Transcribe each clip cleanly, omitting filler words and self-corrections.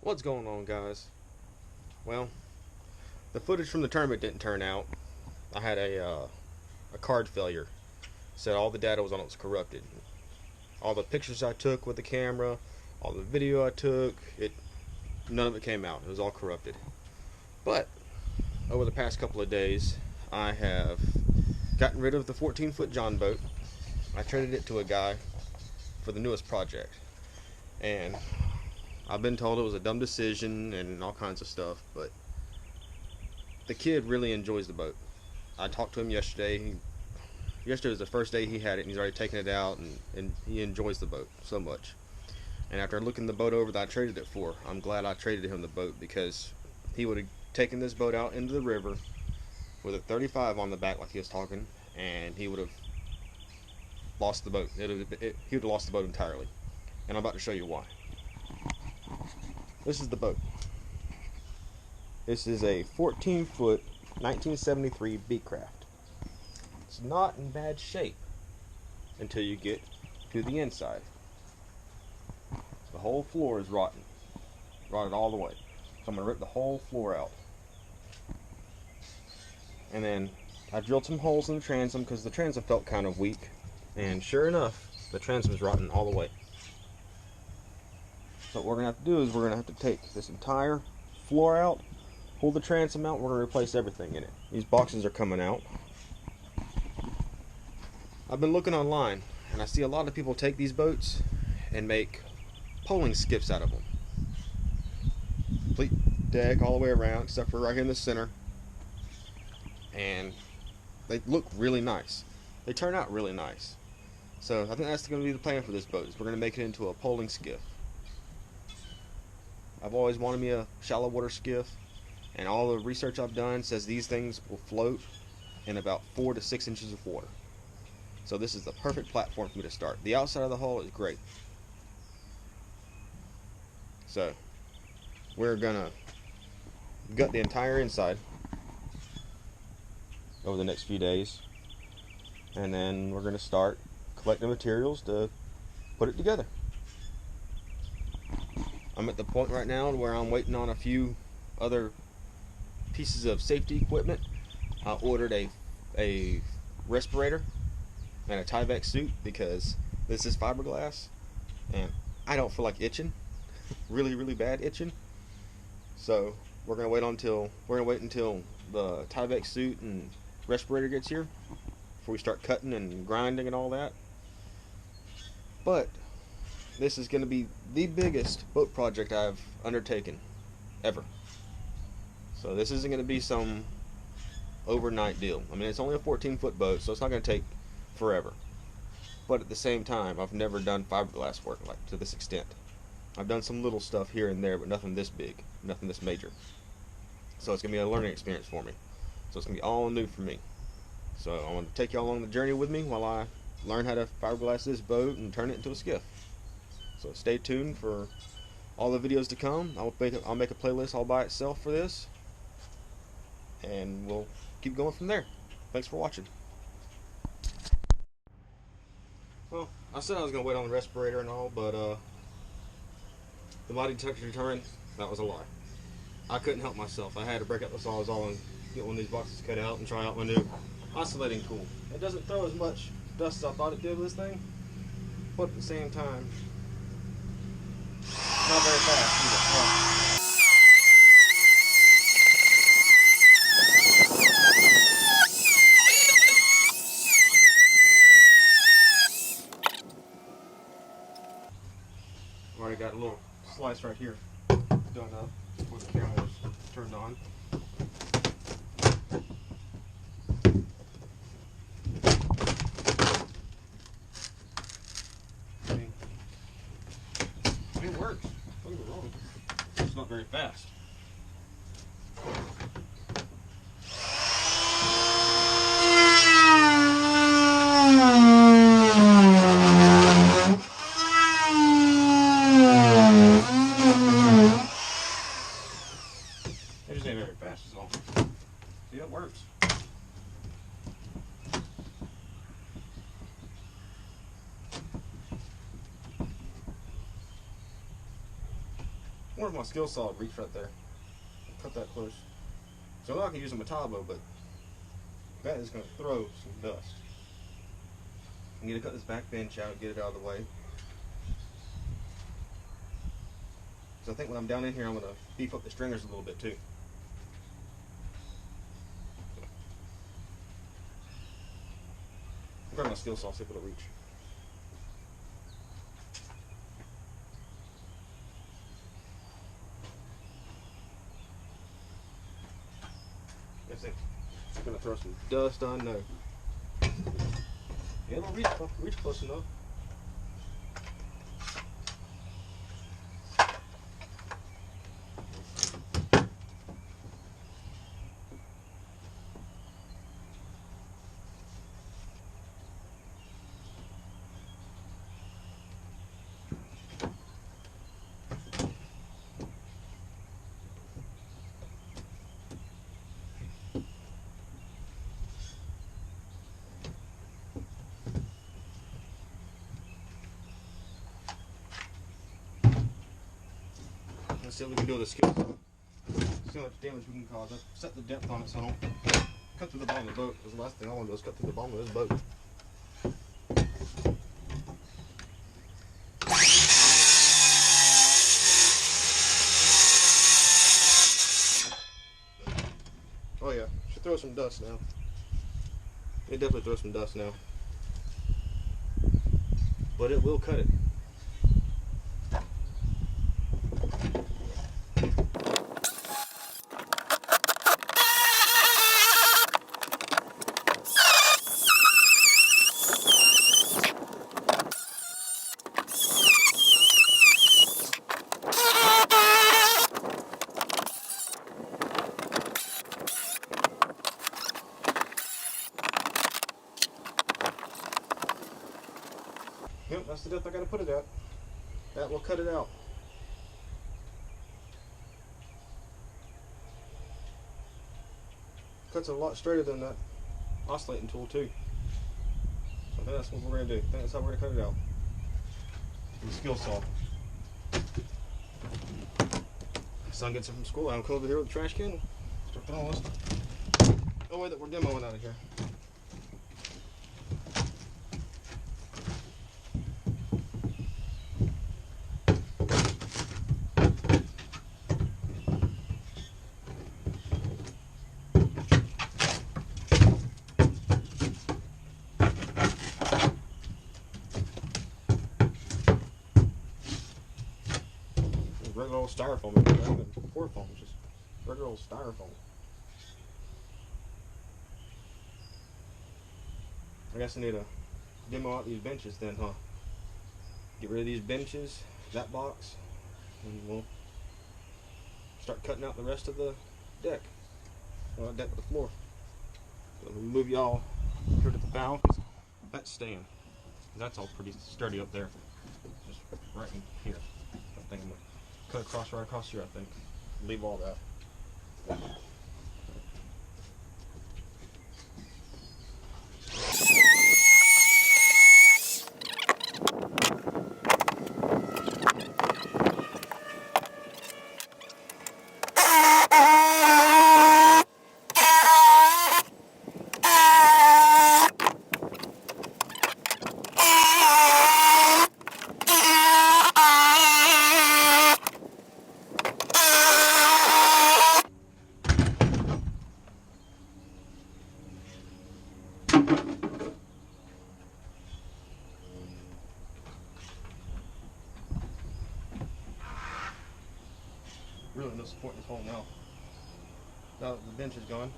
What's going on, guys? Well, the footage from the tournament didn't turn out. I had a card failure. Said all the data was corrupted. All the pictures I took with the camera, all the video I took, none of it came out. It was all corrupted. But over the past couple of days, I have gotten rid of the 14-foot John boat. I traded it to a guy for the newest project, and I've been told it was a dumb decision and all kinds of stuff, but the kid really enjoys the boat. I talked to him yesterday. Yesterday was the first day he had it, and he's already taken it out, and he enjoys the boat so much. And after looking the boat over that I traded it for, I'm glad I traded him the boat, because he would have taken this boat out into the river with a 35 on the back like he was talking, and he would have lost the boat. He would have lost the boat entirely. And I'm about to show you why. This is the boat. This is a 14-foot 1973 Beecraft. It's not in bad shape until you get to the inside. The whole floor is rotten. Rotted all the way. So I'm going to rip the whole floor out. And then I drilled some holes in the transom because the transom felt kind of weak. And sure enough, the transom is rotten all the way. So what we're going to have to do is we're going to have to take this entire floor out, pull the transom out, we're going to replace everything in it. These boxes are coming out. I've been looking online, and I see a lot of people take these boats and make poling skiffs out of them. Complete deck all the way around, except for right here in the center. And they look really nice. They turn out really nice. So I think that's going to be the plan for this boat. Is we're going to make it into a poling skiff. I've always wanted me a shallow water skiff, and all the research I've done says these things will float in about 4 to 6 inches of water. So this is the perfect platform for me to start. The outside of the hull is great. So we're gonna gut the entire inside over the next few days, and then we're gonna start collecting materials to put it together. I'm at the point right now where I'm waiting on a few other pieces of safety equipment. I ordered a respirator and a Tyvek suit because this is fiberglass and I don't feel like itching. really bad itching. So we're gonna wait until the Tyvek suit and respirator gets here before we start cutting and grinding and all that. But this is going to be the biggest boat project I've undertaken ever. So this isn't going to be some overnight deal. I mean, it's only a 14-foot boat, so it's not going to take forever. But at the same time, I've never done fiberglass work like to this extent. I've done some little stuff here and there, but nothing this big, nothing this major. So it's going to be a learning experience for me. So it's going to be all new for me. So I want to take y'all along the journey with me while I learn how to fiberglass this boat and turn it into a skiff. So stay tuned for all the videos to come. I'll make a playlist all by itself for this, and we'll keep going from there. Thanks for watching. Well, I said I was going to wait on the respirator and all, but the body temperature determined, that was a lie. I couldn't help myself. I had to break up the Sawzall and get one of these boxes cut out and try out my new oscillating tool. It doesn't throw as much dust as I thought it did with this thing, but at the same time, not very fast either. I've already got a little slice right here done up before the camera was turned on. I mean, it works. Don't get me wrong. It's not very fast. It just ain't very fast is all. See, it works. Where's my skill saw reach right there? Cut that close. So now I can use a Metabo, but that is going to throw some dust. I'm going to cut this back bench out and get it out of the way. So I think when I'm down in here, I'm going to beef up the stringers a little bit too. Grab my skill saw, see if it'll reach. It's gonna throw some dust, I know. Yeah, it'll reach close enough. Let's see what we can do with the skill. See how much damage we can cause. I've set the depth on it so I don't cut through the bottom of the boat. Because the last thing I want to do is cut through the bottom of this boat. Oh yeah, should throw some dust now. It definitely throws some dust now. But it will cut it. Yep, that's the depth I gotta put it at. That will cut it out. Cuts a lot straighter than that oscillating tool too. So I think that's what we're gonna do. I think that's how we're gonna cut it out. With the skill saw. Son gets it from school. I'm come over here with the trash can. Start throwing this. No way that we're demoing out of here. Regular old styrofoam, not even pour foam, just regular old styrofoam. I guess I need to demo out these benches then, huh? Get rid of these benches, that box, and we'll start cutting out the rest of the deck. Well, deck of the floor. So we'll move y'all here to the bow, because that's staying. That's all pretty sturdy up there. Just right in here. I think I'm gonna cut across right across here, I think. Leave all that. Really no support in this hole now. Now that the bench is gone.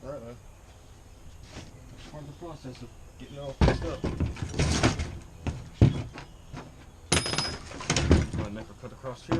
Alright man. That's part of the process of getting it all fixed up. Go ahead and make her cut across here.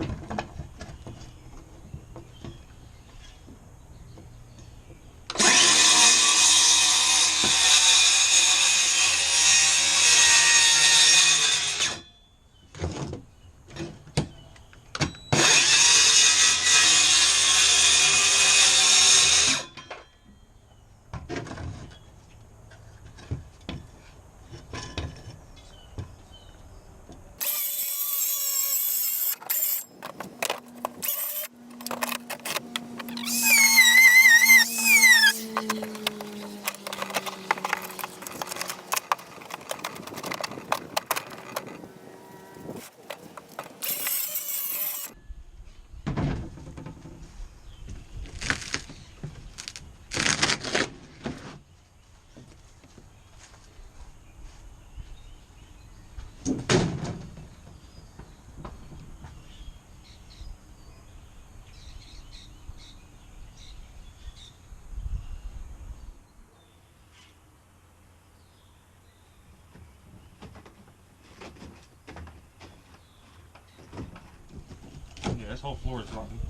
this whole floor is rotten.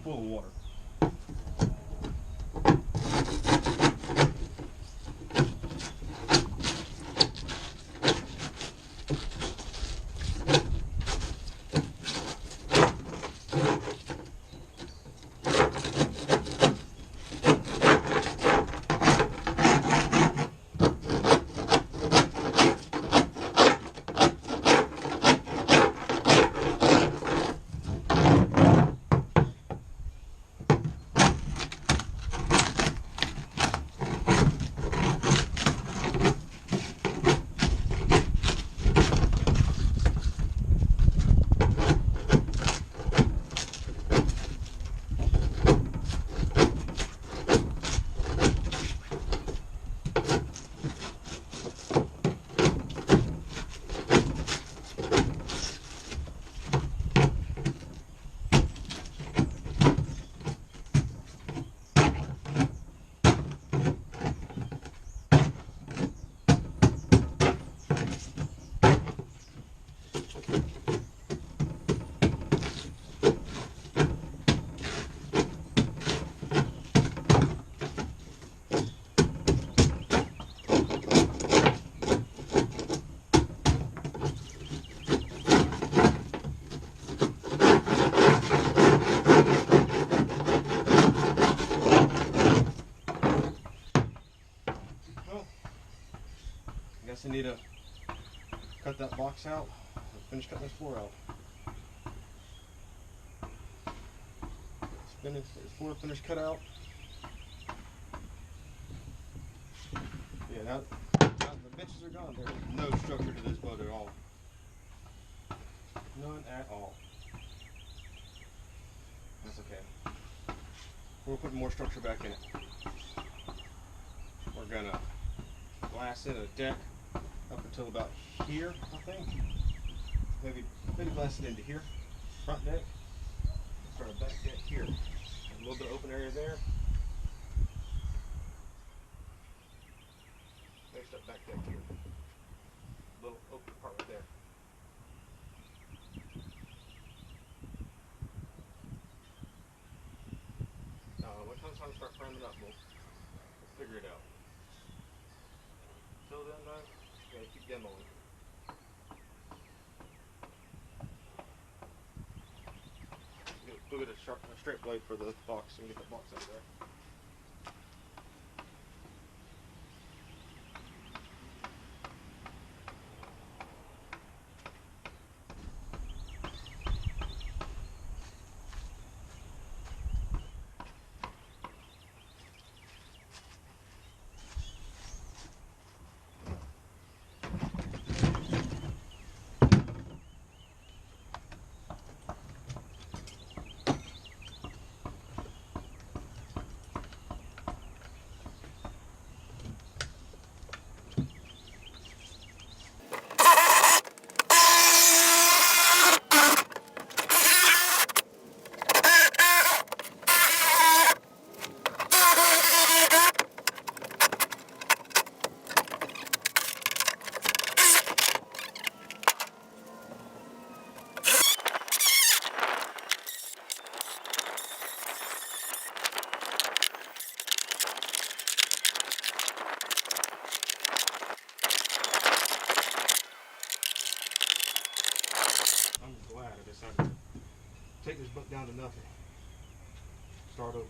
Full of water. I need to cut that box out and finish cutting this floor out. This floor finished cut out. Yeah, now the benches are gone. There's no structure to this boat at all. None at all. That's okay. We're putting more structure back in it. We're gonna glass in a deck up until about here, I think. Maybe glass it into here. Front deck. Start a back deck here. A little bit of open area there. Next up back deck here. A little open part right there. When it comes time to start framing up, we'll figure it out. Till then, though, gotta keep demoing. Go get a straight blade for the box and get the box out of there. Put down to nothing. Start over.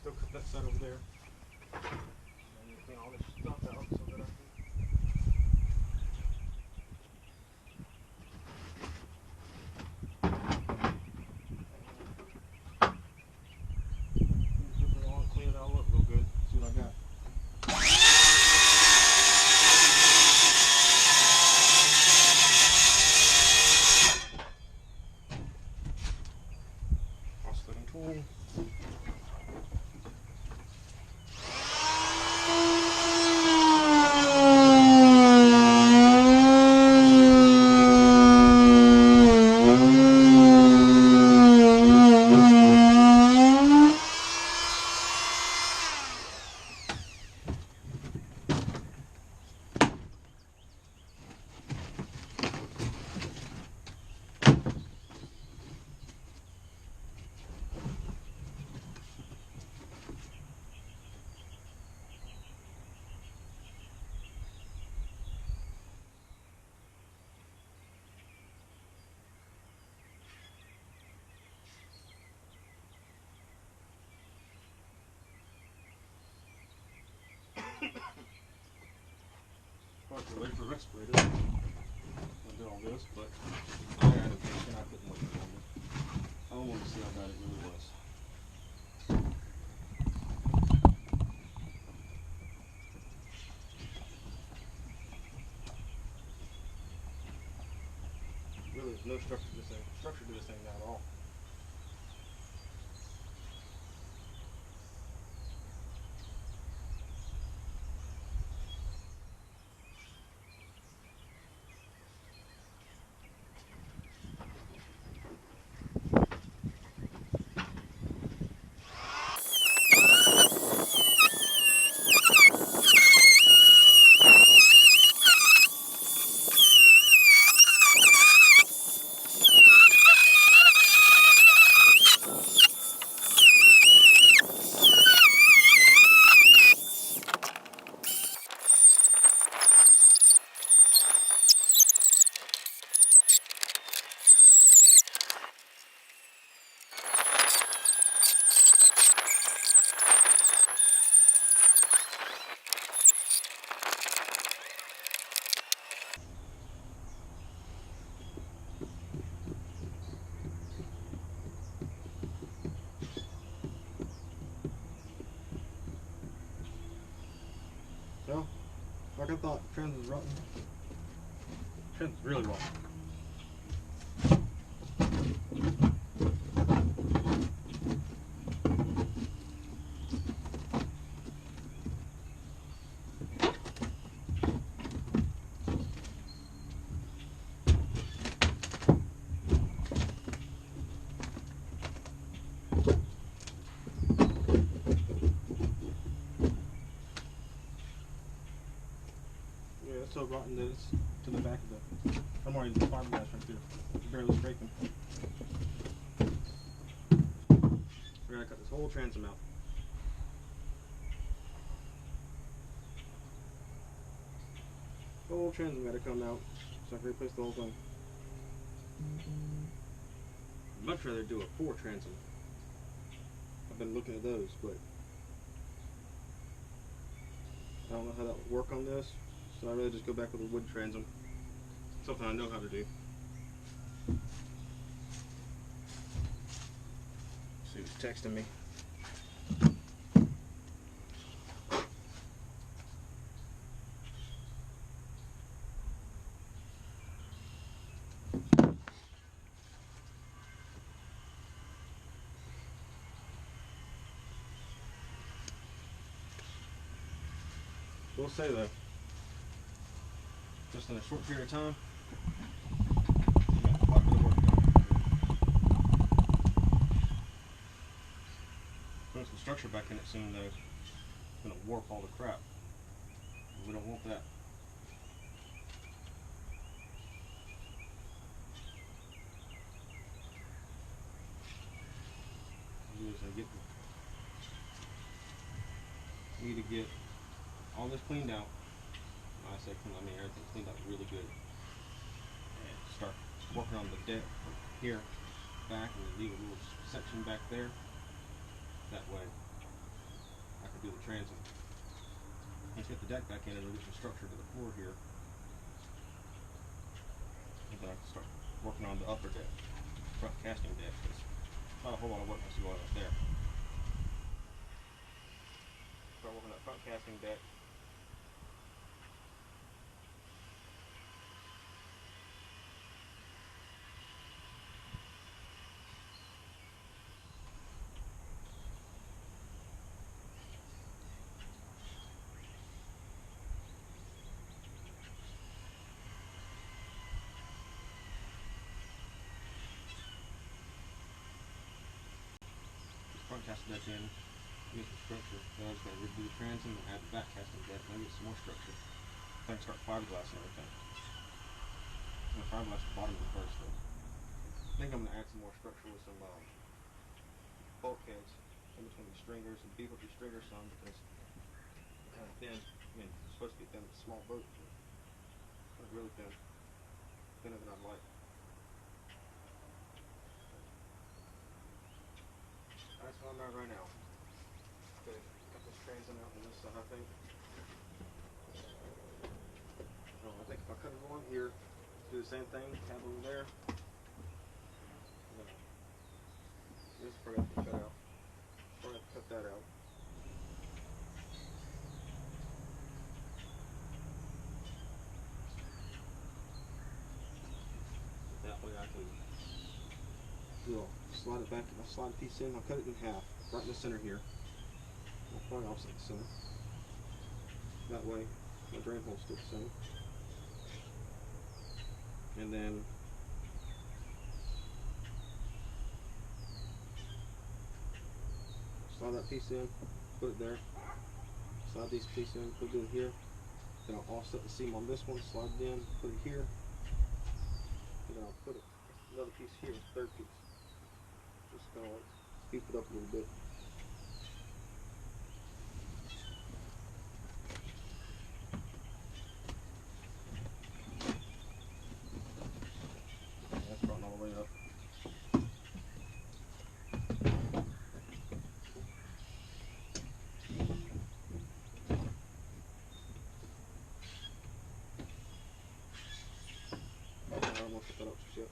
Still cut that side over there. And clean all this stuff out so that I can. Clean it all up real good. See what I got. Offsetting tool. Probably wait for a respirator. I did all this, but I had a patient. I couldn't wait for longer. I wanted to see how bad it really was. Really, there's no structure to this thing. Structure to this thing now at all. So, like I thought, trans was rotten. Trans is really rotten. So rotten that it's to the back of the. I'm already using fiberglass right there. It's barely scraping. We're gonna cut this whole transom out. The whole transom gotta come out, so I can replace the whole thing. I'd much rather do a 4 transom. I've been looking at those, but I don't know how that would work on this. So I'd rather just go back with a wood transom. Something I know how to do. See who's texting me. We'll say though, just in a short period of time, we got quite a bit of work done. Putting some structure back in it soon though, it's gonna warp all the crap. We don't want that. We need to get all this cleaned out. When I say clean, I mean everything cleaned out really good. And start working on the deck from here back, and leave a little section back there. That way I can do the transom. Once I get the deck back in, and we'll get some structure to the floor here. And then I can start working on the upper deck, front casting deck. There's not a whole lot of work to go on up there. Start working on that front casting deck. Front casting deck in, get some structure. Then I just gotta redo the transom and add the back casting deck, and then get some more structure. Then I can start fiberglass and everything. I'm gonna fiberglass the bottom of it first though. I think I'm gonna add some more structure with some bulkheads in between the stringers and beef up the stringers some, because it's kind of thin. I mean, it's supposed to be thin, it's a small boat, but it's really thin. Thinner than I'd like. That's what I'm at right now. Okay, got this transom out on this side, I think. Oh, I think if I cut it along here, do the same thing, tab over there. This probably have to cut out. Probably have to cut that out. That way I can slide it back, I'll slide a piece in, I'll cut it in half, right in the center here. I'll probably offset the center. That way my drain hole's still the same. And then slide that piece in, put it there. Slide these pieces in, put it in here. Then I'll offset the seam on this one, slide it in, put it here. And then I'll put another piece here, third piece. Just kind of like beef it up a little bit. That's brought all the way up. I don't want to cut that up just yet.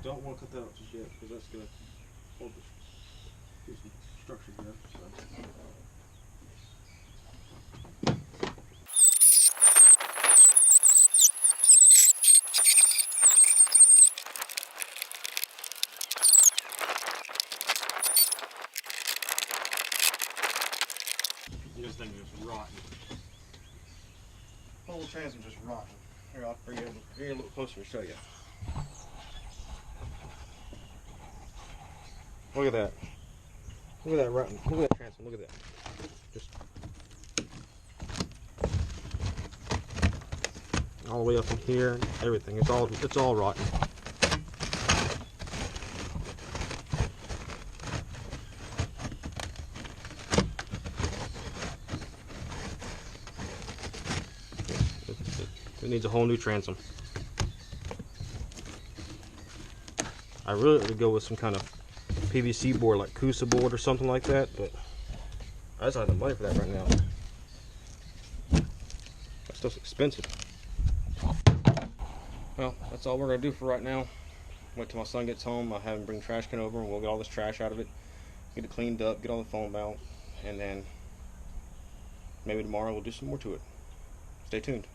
Don't want to cut that out just yet, because that's going to hold the do some structure here. So. This thing is rotten. The whole transom just rotten. Here, I'll bring it a little closer to show you. Look at that. Look at that rotten. Look at that transom. Look at that. Just all the way up in here. Everything. It's all rotten. It needs a whole new transom. I really would go with some kind of PVC board like Kusa board or something like that, but I just don't have the money for that right now. That stuff's expensive. Well, that's all we're gonna do for right now. Wait till my son gets home. I'll have him bring trash can over and we'll get all this trash out of it, get it cleaned up, get all the foam out, and then maybe tomorrow we'll do some more to it. Stay tuned.